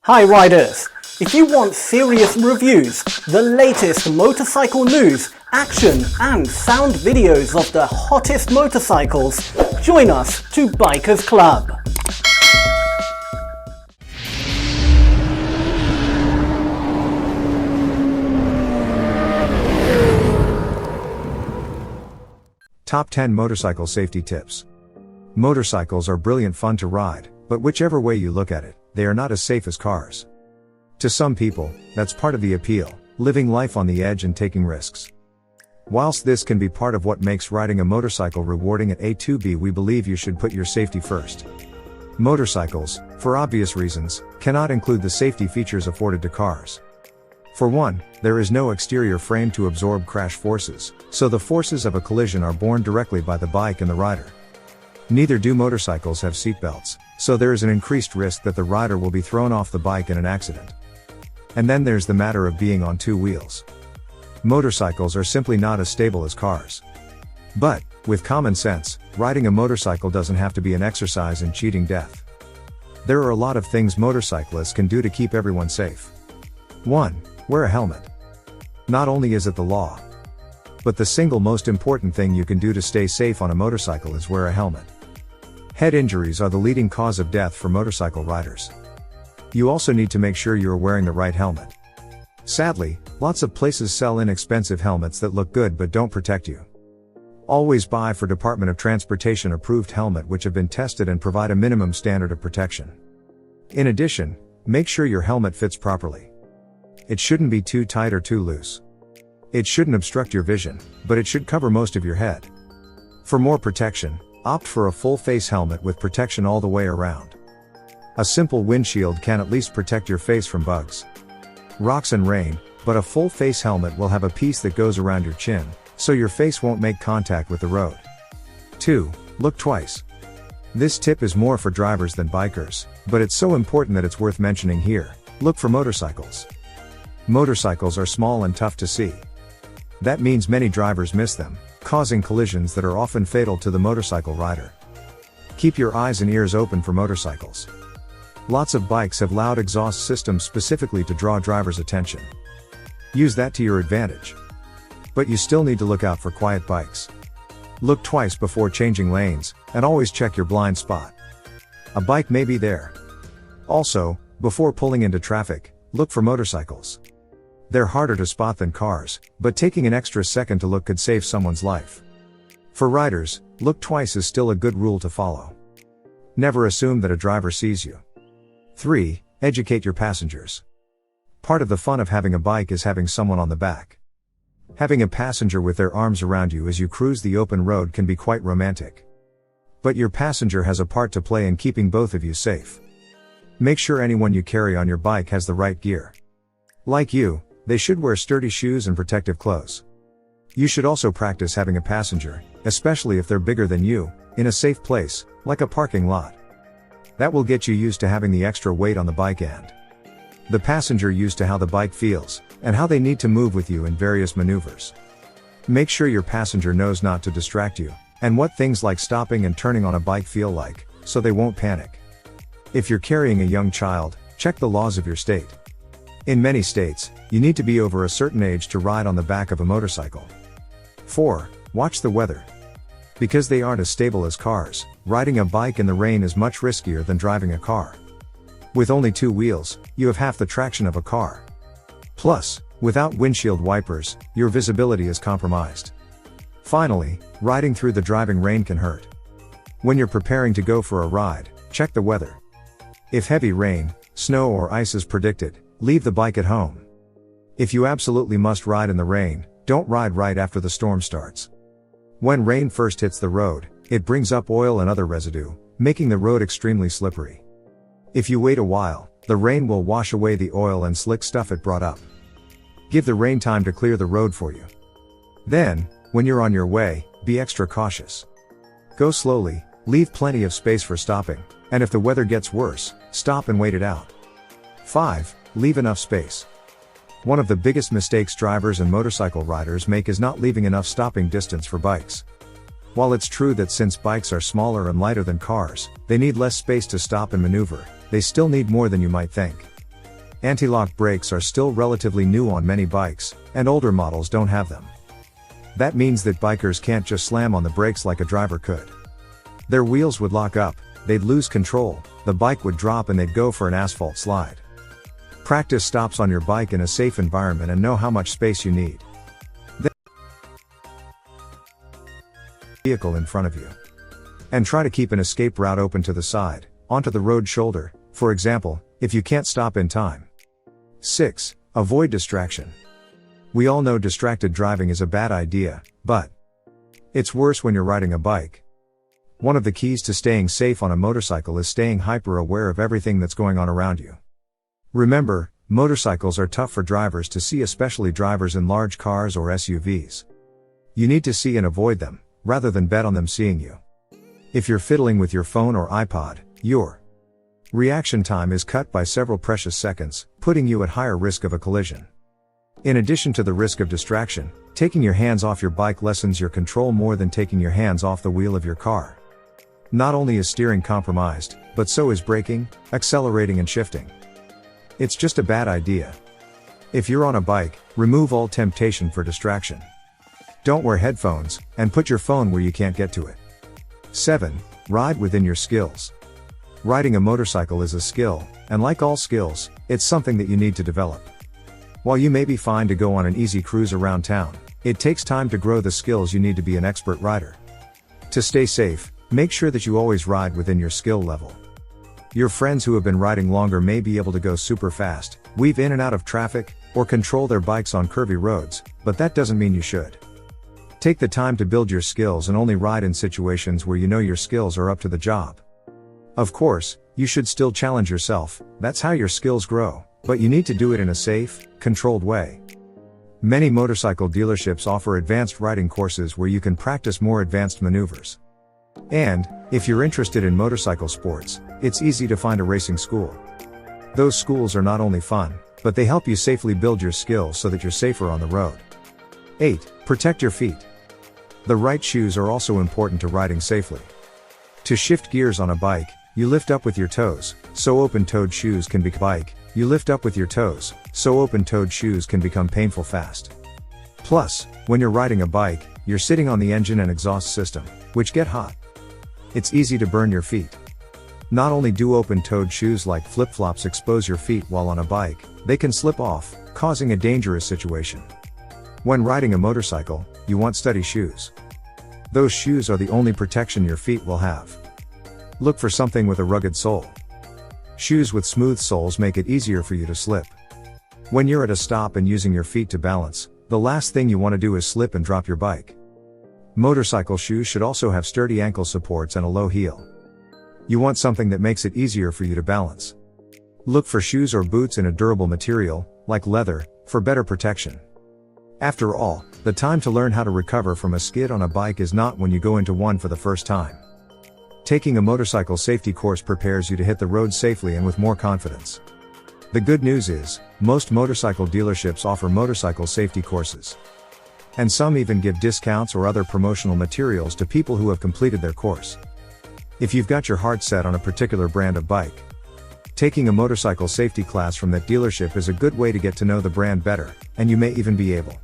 Hi riders! If you want serious reviews, the latest motorcycle news, action and sound videos of the hottest motorcycles, join us to Bikers Club. Top 10 Motorcycle Safety Tips. Motorcycles are brilliant fun to ride, but whichever way you look at it, they are not as safe as cars. To some people, that's part of the appeal, living life on the edge and taking risks. Whilst this can be part of what makes riding a motorcycle rewarding at A2B, we believe you should put your safety first. Motorcycles, for obvious reasons, cannot include the safety features afforded to cars. For one, there is no exterior frame to absorb crash forces, so the forces of a collision are borne directly by the bike and the rider. Neither do motorcycles have seatbelts, so there is an increased risk that the rider will be thrown off the bike in an accident. And then there's the matter of being on two wheels. Motorcycles are simply not as stable as cars. But, with common sense, riding a motorcycle doesn't have to be an exercise in cheating death. There are a lot of things motorcyclists can do to keep everyone safe. 1. Wear a helmet. Not only is it the law, but the single most important thing you can do to stay safe on a motorcycle is wear a helmet. Head injuries are the leading cause of death for motorcycle riders. You also need to make sure you are wearing the right helmet. Sadly, lots of places sell inexpensive helmets that look good but don't protect you. Always buy for Department of Transportation approved helmet which have been tested and provide a minimum standard of protection. In addition, make sure your helmet fits properly. It shouldn't be too tight or too loose. It shouldn't obstruct your vision, but it should cover most of your head. For more protection, opt for a full face helmet with protection all the way around. A simple windshield can at least protect your face from bugs, rocks and rain, but a full face helmet will have a piece that goes around your chin, so your face won't make contact with the road. 2. Look twice. This tip is more for drivers than bikers, but it's so important that it's worth mentioning here. Look for motorcycles. Motorcycles are small and tough to see. That means many drivers miss them, causing collisions that are often fatal to the motorcycle rider. Keep your eyes and ears open for motorcycles. Lots of bikes have loud exhaust systems specifically to draw drivers' attention. Use that to your advantage. But you still need to look out for quiet bikes. Look twice before changing lanes, and always check your blind spot. A bike may be there. Also, before pulling into traffic, look for motorcycles. They're harder to spot than cars, but taking an extra second to look could save someone's life. For riders, look twice is still a good rule to follow. Never assume that a driver sees you. 3. Educate your passengers. Part of the fun of having a bike is having someone on the back. Having a passenger with their arms around you as you cruise the open road can be quite romantic. But your passenger has a part to play in keeping both of you safe. Make sure anyone you carry on your bike has the right gear. Like you, they should wear sturdy shoes and protective clothes. You should also practice having a passenger, especially if they're bigger than you, in a safe place, like a parking lot. That will get you used to having the extra weight on the bike and the passenger used to how the bike feels, and how they need to move with you in various maneuvers. Make sure your passenger knows not to distract you, and what things like stopping and turning on a bike feel like, so they won't panic. If you're carrying a young child, check the laws of your state. In many states, you need to be over a certain age to ride on the back of a motorcycle. 4. Watch the weather. Because they aren't as stable as cars, riding a bike in the rain is much riskier than driving a car. With only two wheels, you have half the traction of a car. Plus, without windshield wipers, your visibility is compromised. Finally, riding through the driving rain can hurt. When you're preparing to go for a ride, check the weather. If heavy rain, snow or ice is predicted, leave the bike at home. If you absolutely must ride in the rain, don't ride right after the storm starts. When rain first hits the road, it brings up oil and other residue, making the road extremely slippery. If you wait a while, the rain will wash away the oil and slick stuff it brought up. Give the rain time to clear the road for you. Then, when you're on your way, be extra cautious. Go slowly, leave plenty of space for stopping, and if the weather gets worse, stop and wait it out. 5. Leave enough space. One of the biggest mistakes drivers and motorcycle riders make is not leaving enough stopping distance for bikes. While it's true that since bikes are smaller and lighter than cars, they need less space to stop and maneuver, they still need more than you might think. Anti-lock brakes are still relatively new on many bikes, and older models don't have them. That means that bikers can't just slam on the brakes like a driver could. Their wheels would lock up, they'd lose control, the bike would drop and they'd go for an asphalt slide. Practice stops on your bike in a safe environment and know how much space you need. Then vehicle in front of you. And try to keep an escape route open to the side, onto the road shoulder, for example, if you can't stop in time. 6. Avoid distraction. We all know distracted driving is a bad idea, but it's worse when you're riding a bike. One of the keys to staying safe on a motorcycle is staying hyper aware of everything that's going on around you. Remember, motorcycles are tough for drivers to see, especially drivers in large cars or SUVs. You need to see and avoid them, rather than bet on them seeing you. If you're fiddling with your phone or iPod, your reaction time is cut by several precious seconds, putting you at higher risk of a collision. In addition to the risk of distraction, taking your hands off your bike lessens your control more than taking your hands off the wheel of your car. Not only is steering compromised, but so is braking, accelerating and shifting. It's just a bad idea. If you're on a bike, remove all temptation for distraction. Don't wear headphones, and put your phone where you can't get to it. 7. Ride within your skills. Riding a motorcycle is a skill, and like all skills, it's something that you need to develop. While you may be fine to go on an easy cruise around town, it takes time to grow the skills you need to be an expert rider. To stay safe, make sure that you always ride within your skill level. Your friends who have been riding longer may be able to go super fast, weave in and out of traffic, or control their bikes on curvy roads, but that doesn't mean you should. Take the time to build your skills and only ride in situations where you know your skills are up to the job. Of course, you should still challenge yourself, that's how your skills grow, but you need to do it in a safe, controlled way. Many motorcycle dealerships offer advanced riding courses where you can practice more advanced maneuvers. And, if you're interested in motorcycle sports, it's easy to find a racing school. Those schools are not only fun, but they help you safely build your skills so that you're safer on the road. 8. Protect your feet. The right shoes are also important to riding safely. To shift gears on a bike, you lift up with your toes, so open-toed shoes can you lift up with your toes, so open-toed shoes can become painful fast. Plus, when you're riding a bike, you're sitting on the engine and exhaust system, which get hot. It's easy to burn your feet. Not only do open-toed shoes like flip-flops expose your feet while on a bike, they can slip off, causing a dangerous situation. When riding a motorcycle, you want sturdy shoes. Those shoes are the only protection your feet will have. Look for something with a rugged sole. Shoes with smooth soles make it easier for you to slip. When you're at a stop and using your feet to balance, the last thing you want to do is slip and drop your bike. Motorcycle shoes should also have sturdy ankle supports and a low heel. You want something that makes it easier for you to balance. Look for shoes or boots in a durable material, like leather, for better protection. After all, the time to learn how to recover from a skid on a bike is not when you go into one for the first time. Taking a motorcycle safety course prepares you to hit the road safely and with more confidence. The good news is, most motorcycle dealerships offer motorcycle safety courses. And some even give discounts or other promotional materials to people who have completed their course. If you've got your heart set on a particular brand of bike, taking a motorcycle safety class from that dealership is a good way to get to know the brand better, and you may even be able